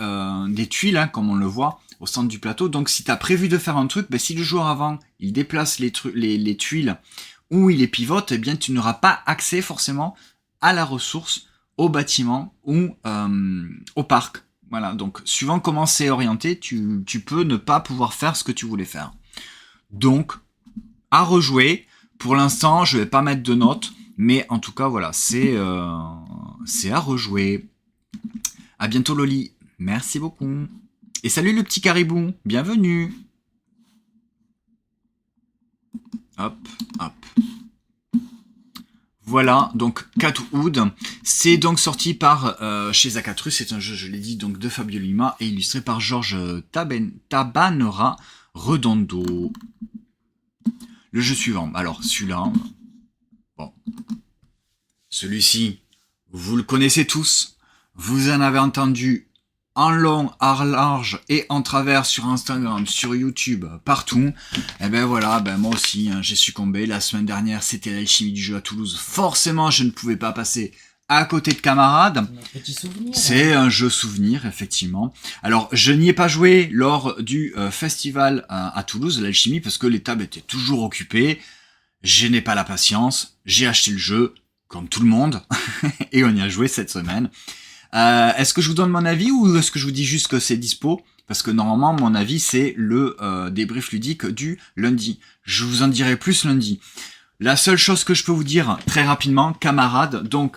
tuiles, hein, comme on le voit au centre du plateau. Donc si tu as prévu de faire un truc, si le joueur avant il déplace les tuiles ou il les pivote, eh bien tu n'auras pas accès forcément à la ressource, au bâtiment ou au parc. Voilà, donc suivant comment c'est orienté, tu peux ne pas pouvoir faire ce que tu voulais faire. Donc, à rejouer. Pour l'instant, je vais pas mettre de notes, mais en tout cas, voilà, c'est à rejouer. À bientôt, Loli. Merci beaucoup. Et salut le petit caribou. Bienvenue. Hop, hop. Voilà, donc Catwood, c'est donc sorti par chez Zacatrus, c'est un jeu, je l'ai dit, donc de Fabio Lima et illustré par Georges Tabanera Redondo. Le jeu suivant, alors celui-là, bon, celui-ci, vous le connaissez tous, vous en avez entendu en long, en large et en travers sur Instagram, sur YouTube, partout. Et ben voilà, moi aussi, hein, j'ai succombé. La semaine dernière, c'était l'alchimie du jeu à Toulouse. Forcément, je ne pouvais pas passer à côté de camarades. Un petit souvenir. C'est un jeu souvenir, effectivement. Alors, je n'y ai pas joué lors du festival à Toulouse, l'alchimie, parce que les tables étaient toujours occupées. Je n'ai pas la patience. J'ai acheté le jeu, comme tout le monde, et on y a joué cette semaine. Est-ce que je vous donne mon avis ou est-ce que je vous dis juste que c'est dispo? parce que normalement, mon avis, c'est le débrief ludique du lundi. Je vous en dirai plus lundi. La seule chose que je peux vous dire très rapidement, camarades, donc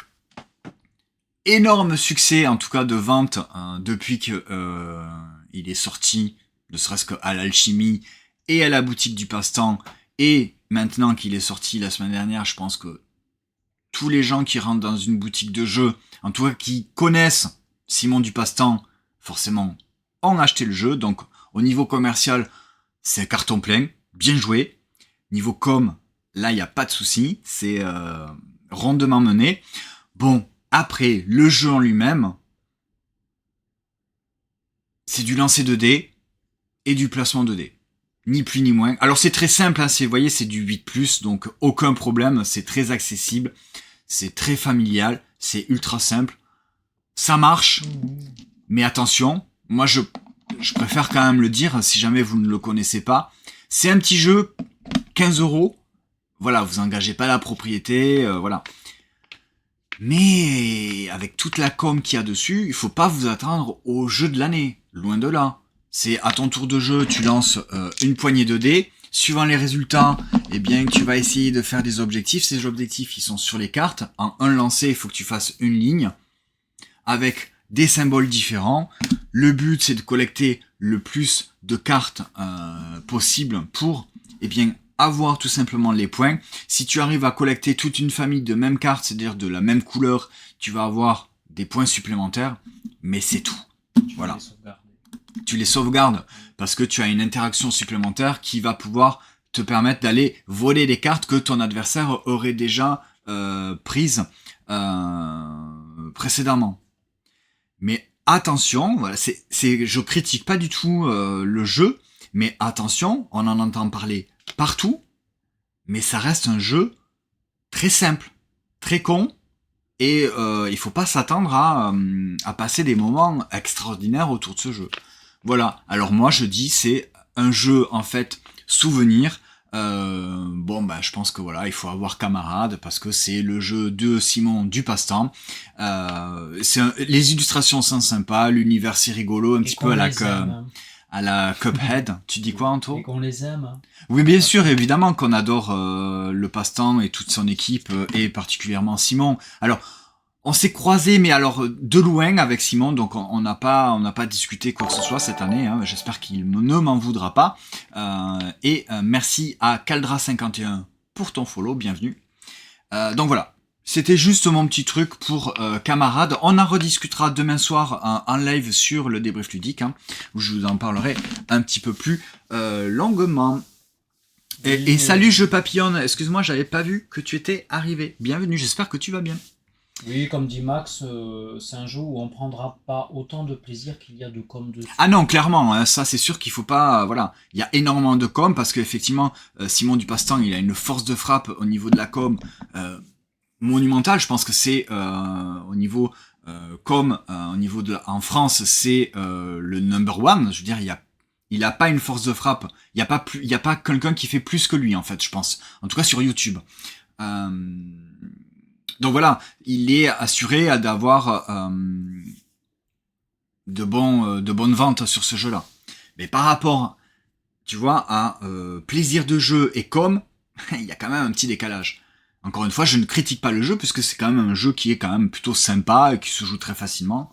énorme succès en tout cas de vente depuis que il est sorti, ne serait-ce qu'à l'Alchimie et à la boutique du Passe-Temps, et maintenant qu'il est sorti la semaine dernière, je pense que tous les gens qui rentrent dans une boutique de jeux, en tout cas qui connaissent Simon du Passe-Temps, forcément ont acheté le jeu. Donc au niveau commercial, c'est un carton plein, bien joué. Niveau com, là il n'y a pas de souci, c'est rondement mené. Bon, après le jeu en lui-même, c'est du lancer 2D et du placement 2D. Ni plus ni moins. Alors c'est très simple, hein, vous voyez, c'est du 8+, donc aucun problème, c'est très accessible, c'est très familial, c'est ultra simple. Ça marche, mais attention, moi je préfère quand même le dire, si jamais vous ne le connaissez pas, c'est un petit jeu, 15 €, voilà, vous engagez pas la propriété, voilà. Mais avec toute la com qu'il y a dessus, il faut pas vous attendre au jeu de l'année, loin de là. C'est à ton tour de jeu, tu lances une poignée de dés. Suivant les résultats, eh bien, tu vas essayer de faire des objectifs. Ces objectifs, ils sont sur les cartes. En un lancé, il faut que tu fasses une ligne avec des symboles différents. Le but, c'est de collecter le plus de cartes possible pour, eh bien, avoir tout simplement les points. Si tu arrives à collecter toute une famille de mêmes cartes, c'est-à-dire de la même couleur, tu vas avoir des points supplémentaires. Mais c'est tout. Voilà. Tu les sauvegardes parce que tu as une interaction supplémentaire qui va pouvoir te permettre d'aller voler des cartes que ton adversaire aurait déjà prises précédemment. Mais attention, voilà, je critique pas du tout le jeu, mais attention, on en entend parler partout, mais ça reste un jeu très simple, très con, et il faut pas s'attendre à passer des moments extraordinaires autour de ce jeu. Voilà, alors moi je dis c'est un jeu en fait souvenir. Bon bah je pense que voilà, il faut avoir camarade parce que c'est le jeu de Simon du Passe-Temps. Les illustrations sont sympas, l'univers c'est rigolo, un petit peu à la Cuphead. Tu dis quoi, Anto? Et qu'on les aime. Oui, bien sûr, évidemment qu'on adore le Passe-Temps et toute son équipe, et particulièrement Simon. Alors, on s'est croisés, mais alors de loin avec Simon, donc on n'a pas discuté quoi que ce soit cette année. Hein, j'espère qu'il ne m'en voudra pas. Merci à Caldra51 pour ton follow, bienvenue. Donc voilà, c'était juste mon petit truc pour camarades. On en rediscutera demain soir en live sur le débrief ludique, hein, où je vous en parlerai un petit peu plus longuement. Et salut, je papillonne. Excuse-moi, j'avais pas vu que tu étais arrivé. Bienvenue, j'espère que tu vas bien. Oui, comme dit Max, c'est un jeu où on prendra pas autant de plaisir qu'il y a de com dessus. Ah non, clairement, hein, ça c'est sûr qu'il faut pas... voilà, il y a énormément de com parce qu'effectivement, Simon du Passe-Temps, il a une force de frappe au niveau de la com monumentale. Je pense que c'est au niveau com, au niveau en France, c'est le number one. Je veux dire, il a pas une force de frappe. Il y a pas quelqu'un qui fait plus que lui en fait, je pense. En tout cas sur YouTube. Donc voilà, il est assuré d'avoir de bonnes ventes sur ce jeu-là. Mais par rapport, tu vois, à plaisir de jeu et com, il y a quand même un petit décalage. Encore une fois, je ne critique pas le jeu puisque c'est quand même un jeu qui est quand même plutôt sympa et qui se joue très facilement.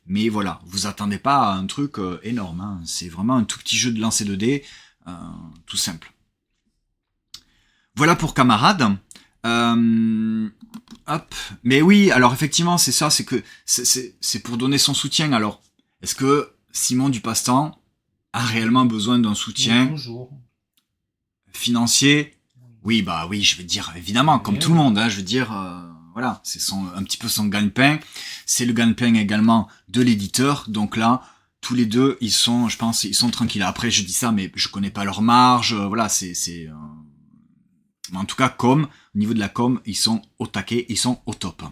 Mais voilà, vous attendez pas à un truc énorme. Hein. C'est vraiment un tout petit jeu de lancer de dés, tout simple. Voilà pour camarades. Hop. Mais oui, alors effectivement, c'est ça, c'est que c'est pour donner son soutien. Alors, est-ce que Simon du Passe-Temps a réellement besoin d'un soutien financier? Oui, bah oui, je veux dire, évidemment, comme tout le monde, hein, je veux dire, voilà, c'est un petit peu son gagne-pain. C'est le gagne-pain également de l'éditeur. Donc là, tous les deux, ils sont tranquilles. Après, je dis ça, mais je connais pas leur marge. Voilà, mais en tout cas, au niveau de la com, ils sont au taquet, ils sont au top.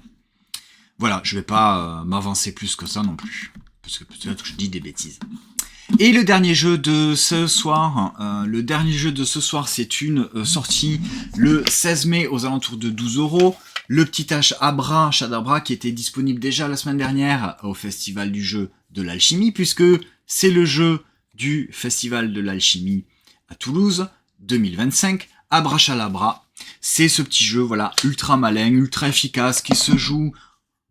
Voilà, je vais pas m'avancer plus que ça non plus, parce que peut-être que je dis des bêtises. Et le dernier jeu de ce soir, c'est une sortie le 16 mai aux alentours de 12 €. Le petit Shadabra, qui était disponible déjà la semaine dernière au Festival du jeu de l'Alchimie, puisque c'est le jeu du Festival de l'Alchimie à Toulouse 2025, Abracadabra. C'est ce petit jeu, voilà, ultra malin, ultra efficace, qui se joue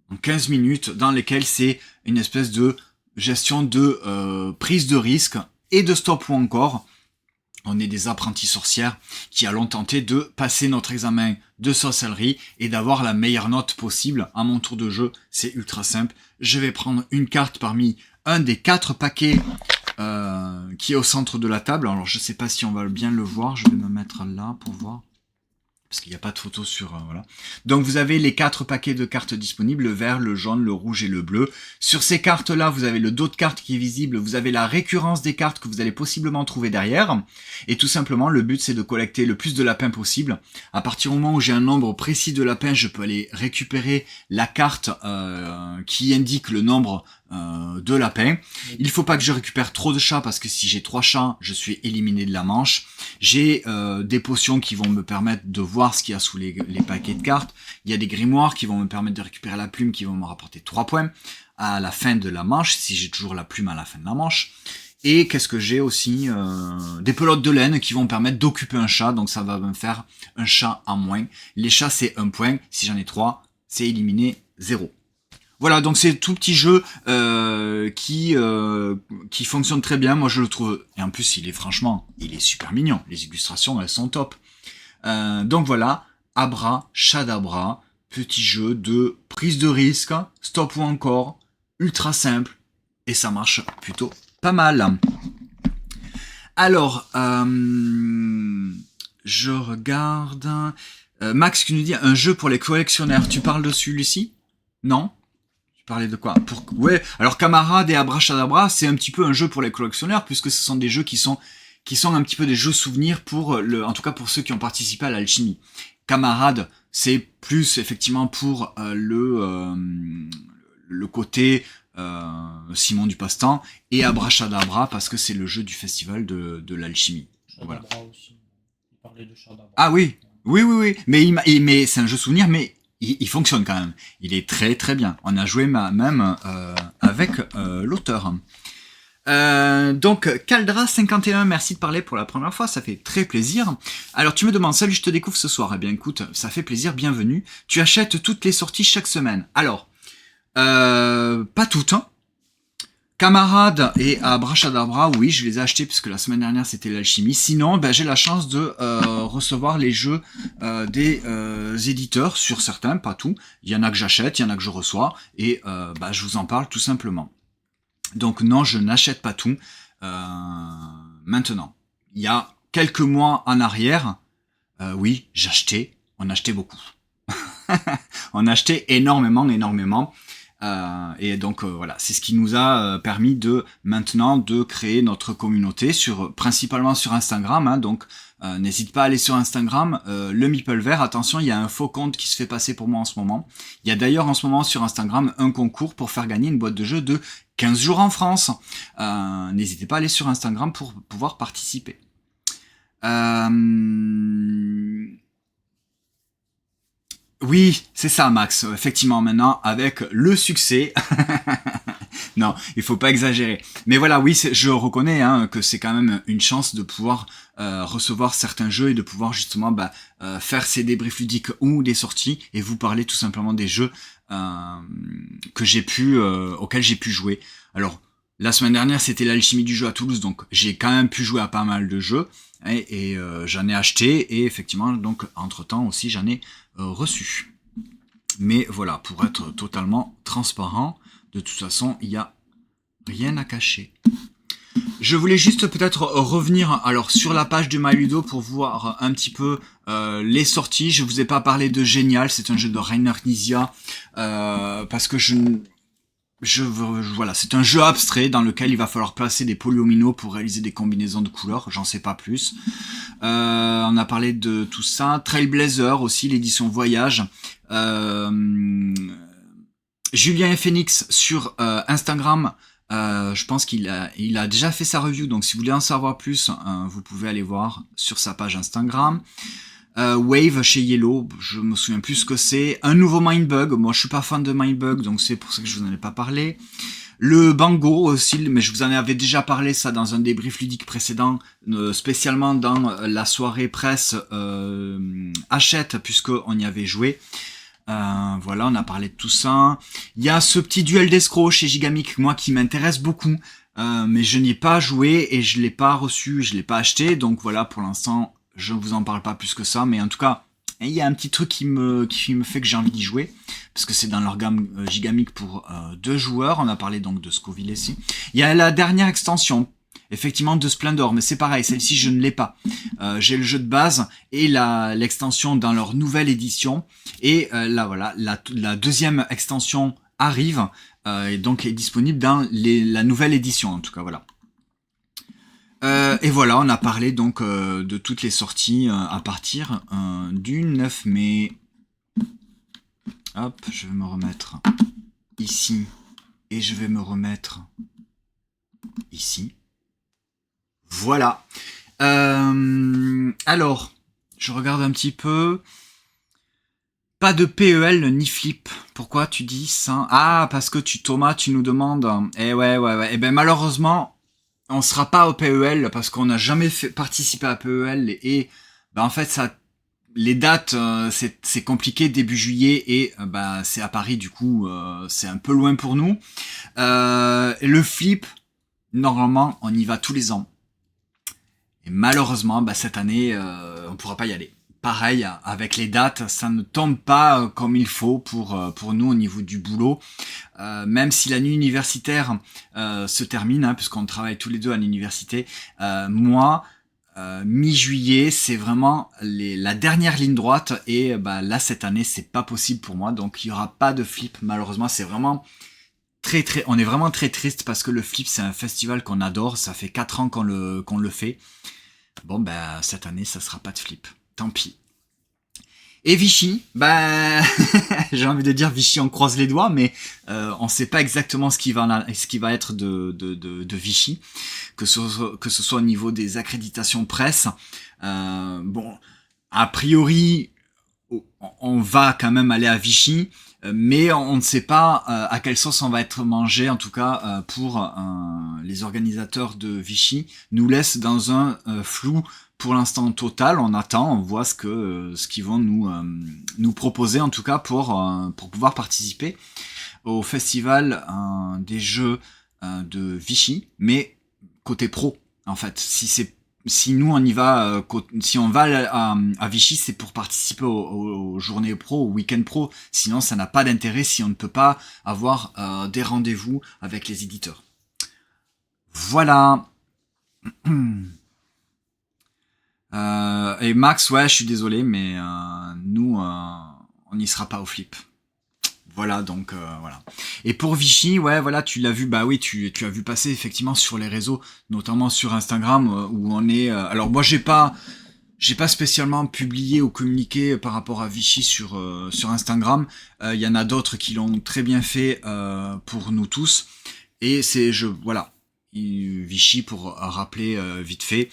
en 15 minutes, dans lesquelles c'est une espèce de gestion de prise de risque et de stop ou encore. On est des apprentis sorcières qui allons tenter de passer notre examen de sorcellerie et d'avoir la meilleure note possible. À mon tour de jeu, c'est ultra simple. Je vais prendre une carte parmi un des 4 paquets qui est au centre de la table. Alors je sais pas si on va bien le voir, je vais me mettre là pour voir. Parce qu'il n'y a pas de photo sur... voilà. Donc vous avez les 4 paquets de cartes disponibles, le vert, le jaune, le rouge et le bleu. Sur ces cartes-là, vous avez le dos de carte qui est visible, vous avez la récurrence des cartes que vous allez possiblement trouver derrière. Et tout simplement, le but c'est de collecter le plus de lapins possible. À partir du moment où j'ai un nombre précis de lapins, je peux aller récupérer la carte qui indique le nombre de lapins. Il faut pas que je récupère trop de chats parce que si j'ai 3 chats, je suis éliminé de la manche. J'ai des potions qui vont me permettre de voir ce qu'il y a sous les paquets de cartes. Il y a des grimoires qui vont me permettre de récupérer la plume qui vont me rapporter 3 points à la fin de la manche, si j'ai toujours la plume à la fin de la manche. Et qu'est-ce que j'ai aussi des pelotes de laine qui vont me permettre d'occuper un chat, donc ça va me faire un chat en moins. Les chats c'est 1 point, si j'en ai 3, c'est éliminé 0. Voilà, donc c'est tout petit jeu qui fonctionne très bien, moi je le trouve, et en plus il est super mignon, les illustrations elles sont top. Donc voilà, Abracadabra, petit jeu de prise de risque, stop ou encore, ultra simple, et ça marche plutôt pas mal. Alors, je regarde... Max qui nous dit un jeu pour les collectionneurs, tu parles dessus Lucie? Non? Tu parlais de quoi? Ouais, alors Camarade et Abracadabra, c'est un petit peu un jeu pour les collectionneurs, puisque ce sont des jeux qui sont un petit peu des jeux souvenirs en tout cas pour ceux qui ont participé à l'alchimie. Camarade, c'est plus effectivement pour le côté Simon du Passe-Temps, et Abracadabra parce que c'est le jeu du festival de l'alchimie. Voilà. Aussi. Il parlait de Shadabra. Ah oui, mais c'est un jeu souvenir, mais il fonctionne quand même. Il est très très bien. On a joué même avec l'auteur. Donc Caldra51, merci de parler pour la première fois, ça fait très plaisir. Alors tu me demandes, salut, je te découvre ce soir. Eh bien écoute, ça fait plaisir, bienvenue. Tu achètes toutes les sorties chaque semaine. Alors, pas toutes, hein. Camarade et Abracadabra, oui, je les ai achetés puisque la semaine dernière c'était l'alchimie. Sinon, j'ai la chance de recevoir les jeux des éditeurs sur certains, pas tout. Il y en a que j'achète, il y en a que je reçois, et je vous en parle tout simplement. Donc non, je n'achète pas tout maintenant. Il y a quelques mois en arrière, oui, on achetait beaucoup. On achetait énormément. Et donc voilà, c'est ce qui nous a permis maintenant de créer notre communauté principalement sur Instagram, hein, donc n'hésite pas à aller sur Instagram, le Meeple Vert. Attention, il y a un faux compte qui se fait passer pour moi en ce moment. Il y a d'ailleurs en ce moment sur Instagram un concours pour faire gagner une boîte de jeu de 15 jours en France. N'hésitez pas à aller sur Instagram pour pouvoir participer. Oui, c'est ça Max, effectivement maintenant avec le succès, non, il faut pas exagérer. Mais voilà, oui, je reconnais que c'est quand même une chance de pouvoir recevoir certains jeux et de pouvoir justement faire ces débriefs ludiques ou des sorties et vous parler tout simplement des jeux auxquels j'ai pu jouer. Alors, la semaine dernière, c'était l'alchimie du jeu à Toulouse, donc j'ai quand même pu jouer à pas mal de jeux et j'en ai acheté et effectivement, donc entre-temps aussi, j'en ai reçu. Mais voilà, pour être totalement transparent, de toute façon, il n'y a rien à cacher. Je voulais juste peut-être revenir alors sur la page de MyLudo pour voir un petit peu les sorties. Je vous ai pas parlé de Génial, c'est un jeu de Rainer Knizia, parce que voilà, c'est un jeu abstrait dans lequel il va falloir placer des polyomino pour réaliser des combinaisons de couleurs, j'en sais pas plus. On a parlé de tout ça. Trailblazer aussi, l'édition Voyage. Julien et Phoenix sur Instagram, je pense qu'il a déjà fait sa review, donc si vous voulez en savoir plus, vous pouvez aller voir sur sa page Instagram. Wave chez Yellow, je me souviens plus ce que c'est. Un nouveau Mindbug, moi je suis pas fan de Mindbug, donc c'est pour ça que je vous en ai pas parlé. Le Bango aussi, mais je vous en avais déjà parlé ça dans un débrief ludique précédent, spécialement dans la soirée presse Hachette, puisqu'on y avait joué. Voilà, on a parlé de tout ça. Il y a ce petit duel d'escrocs chez Gigamic, moi qui m'intéresse beaucoup, mais je n'y ai pas joué et je l'ai pas reçu, je l'ai pas acheté, donc voilà, pour l'instant, je ne vous en parle pas plus que ça, mais en tout cas, il y a un petit truc qui me fait que j'ai envie d'y jouer, parce que c'est dans leur gamme Gigamic pour 2 joueurs. On a parlé donc de Scoville ici. Il y a la dernière extension, effectivement, de Splendor, mais c'est pareil, celle-ci je ne l'ai pas. J'ai le jeu de base et l'extension dans leur nouvelle édition. Et là voilà, la deuxième extension arrive et donc est disponible dans la nouvelle édition, en tout cas voilà. Et voilà, on a parlé donc de toutes les sorties à partir du 9 mai. Hop, je vais me remettre ici et je vais me remettre ici. Voilà. Alors, je regarde un petit peu. Pas de PEL ni flip. Pourquoi tu dis ça? Ah, parce que Thomas, tu nous demandes. Eh ouais. Eh ben malheureusement, on sera pas au PEL parce qu'on n'a jamais participé à PEL et ben en fait ça, les dates c'est compliqué début juillet et ben c'est à Paris du coup c'est un peu loin pour nous. Le flip, normalement on y va tous les ans et malheureusement ben, cette année on pourra pas y aller. Pareil, avec les dates, ça ne tombe pas comme il faut pour nous au niveau du boulot. Même si la nuit universitaire se termine, hein, puisqu'on travaille tous les deux à l'université, moi, mi-juillet, c'est vraiment la dernière ligne droite. Et bah, là, cette année, c'est pas possible pour moi. Donc, il y aura pas de flip, malheureusement. C'est vraiment on est vraiment très triste parce que le flip, c'est un festival qu'on adore. Ça fait 4 ans qu'on le fait. Bon, ben, cette année, ça sera pas de flip. Tant pis. Et Vichy, bah, j'ai envie de dire Vichy, on croise les doigts, mais on sait pas exactement ce qui va être de Vichy, que ce soit au niveau des accréditations presse. Bon, a priori, on va quand même aller à Vichy, mais on ne sait pas à quelle sauce on va être mangé. En tout cas, pour les organisateurs de Vichy, nous laissent dans un flou. Pour l'instant total, on attend, on voit ce qu'ils vont nous proposer en tout cas pour pouvoir participer au festival des jeux de Vichy, mais côté pro en fait. Si nous on y va, si on va à Vichy, c'est pour participer aux journées pro, au week-end pro. Sinon, ça n'a pas d'intérêt si on ne peut pas avoir des rendez-vous avec les éditeurs. Voilà. Et Max, ouais, je suis désolé, mais nous, on n'y sera pas au flip. Voilà, donc voilà. Et pour Vichy, ouais, voilà, tu l'as vu, bah oui, tu as vu passer effectivement sur les réseaux, notamment sur Instagram, où on est. Alors moi, j'ai pas spécialement publié ou communiqué par rapport à Vichy sur Instagram. Il y en a d'autres qui l'ont très bien fait pour nous tous. Et voilà. Vichy, pour rappeler vite fait,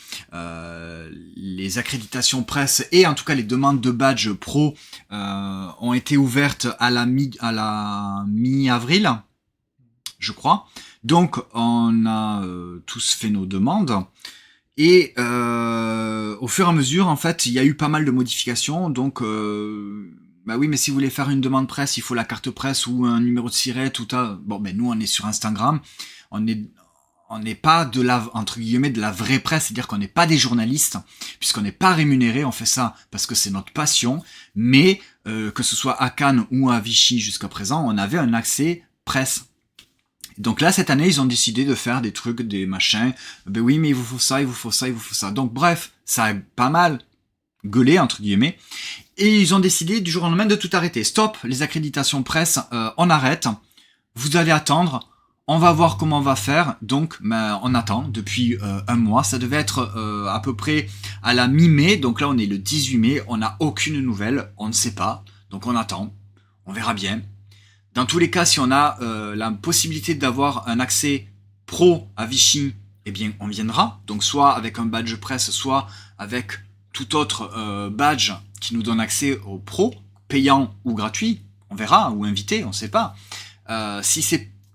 les accréditations presse et en tout cas les demandes de badge pro ont été ouvertes à la mi-avril, je crois. Donc on a tous fait nos demandes et au fur et à mesure, en fait, il y a eu pas mal de modifications. Donc bah oui, mais si vous voulez faire une demande presse, il faut la carte presse ou un numéro de siret, tout ça. Bon, ben nous on est sur Instagram, on n'est pas entre guillemets de la vraie presse, c'est-à-dire qu'on n'est pas des journalistes, puisqu'on n'est pas rémunéré, on fait ça parce que c'est notre passion, mais que ce soit à Cannes ou à Vichy jusqu'à présent, on avait un accès presse. Donc là, cette année, ils ont décidé de faire des trucs, des machins, ben oui, mais il vous faut ça, il vous faut ça, il vous faut ça. Donc bref, ça a pas mal gueulé, entre guillemets, et ils ont décidé du jour au lendemain de tout arrêter. Stop, les accréditations presse, on arrête, vous allez attendre, on va voir comment on va faire, donc on attend depuis un mois, ça devait être à peu près à la mi-mai, donc là on est le 18 mai, on n'a aucune nouvelle, on ne sait pas, donc on attend, on verra bien. Dans tous les cas, si on a la possibilité d'avoir un accès pro à Vichy, eh bien on viendra, donc soit avec un badge presse, soit avec tout autre badge qui nous donne accès au pro, payant ou gratuit, on verra, ou invité, on ne sait pas. Si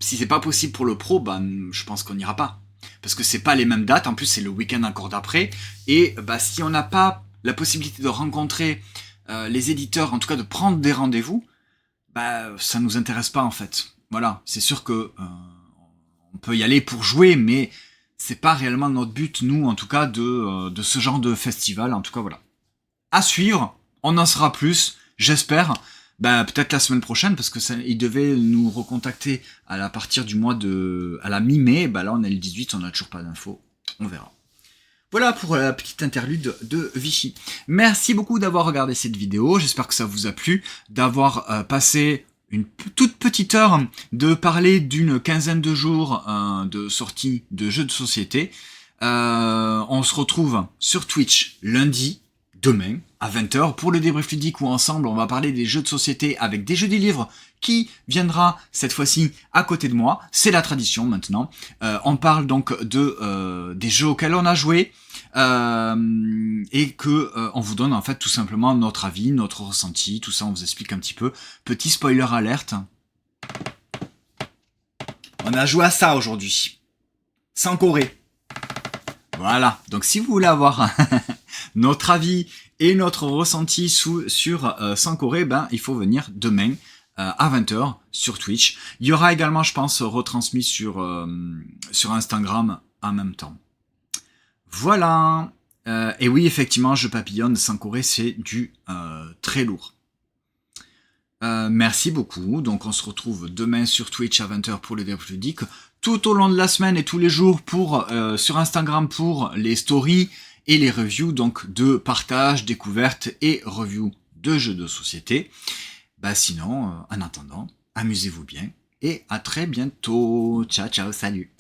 si c'est pas possible pour le pro, ben, je pense qu'on n'ira pas. Parce que c'est pas les mêmes dates, en plus c'est le week-end encore d'après, et bah, si on n'a pas la possibilité de rencontrer les éditeurs, en tout cas de prendre des rendez-vous, bah, ça nous intéresse pas en fait. Voilà, c'est sûr que on peut y aller pour jouer, mais c'est pas réellement notre but, nous, en tout cas, de ce genre de festival. En tout cas, voilà. À suivre, on en saura plus, j'espère. Bah, peut-être la semaine prochaine, parce que ils devaient nous recontacter à la partir du mois à la mi-mai. Bah là, on est le 18, on n'a toujours pas d'infos. On verra. Voilà pour la petite interlude de Vichy. Merci beaucoup d'avoir regardé cette vidéo. J'espère que ça vous a plu, d'avoir passé une toute petite heure de parler d'une quinzaine de jours de sortie de jeux de société. On se retrouve sur Twitch lundi, demain, à 20h, pour le débrief ludique où ensemble on va parler des jeux de société avec des jeux des livres qui viendra cette fois-ci à côté de moi. C'est la tradition maintenant. On parle donc des jeux auxquels on a joué et que on vous donne en fait tout simplement notre avis, notre ressenti, tout ça on vous explique un petit peu. Petit spoiler alerte. On a joué à ça aujourd'hui. Sans Corée. Voilà, donc si vous voulez avoir notre avis et notre ressenti sur Sankoré, ben il faut venir demain à 20h sur Twitch. Il y aura également, je pense, retransmis sur Instagram en même temps. Voilà. Et oui, effectivement, je papillonne, Sankoré, c'est du très lourd. Merci beaucoup. Donc on se retrouve demain sur Twitch à 20h pour le débrief ludique. Tout au long de la semaine et tous les jours sur Instagram pour les stories et les reviews donc de partage, découverte et review de jeux de société. Bah sinon, en attendant, amusez-vous bien et à très bientôt. Ciao, ciao, salut.